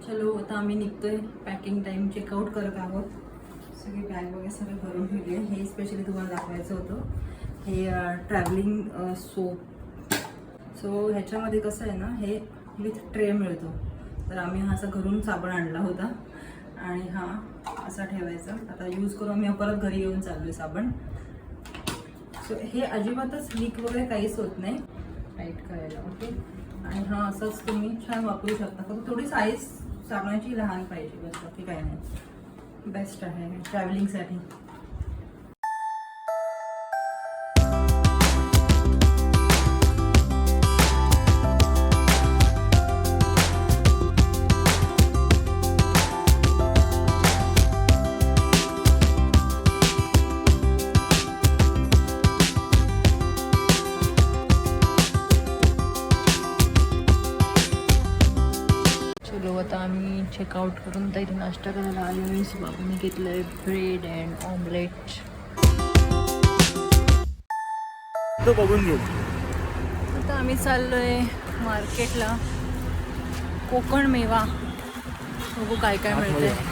चलो आता आम्ही निघतोय. पॅकिंग टाइम चेकआउट करत आहोत. सगळी बॅग वगैरे सगळं भरून ठेवली आहे. हे स्पेशली तुम्हाला दाखवायचं होतं. हे ट्रॅव्हलिंग सोप. सो ह्याच्यामध्ये कसं आहे ना, हे विथ ट्रे मिळतो. तर आम्ही हा असा घरून साबण आणला होता आणि हा असा ठेवायचा. आता यूज करून आम्ही परत घरी येऊन चाललोय साबण. सो हे अजिबातच लीक वगैरे काहीच होत नाही टाईट करायला. ओके. आणि हा असंच तुम्ही छान वापरू शकता. फक्त थोडी साईज साबणाची लहान पाहिजे, बस बाकी काही नाही. बेस्ट आहे ट्रॅव्हलिंगसाठी. चलो आता आम्ही चेकआउट करून तर इथे नाश्ता करायला आलो आहे. बाबूने घेतलं आहे ब्रेड अँड ऑमलेट. तो बघून घेऊ. आता आम्ही चाललोय मार्केटला. कोकण मेवा बघू काय काय मिळतंय.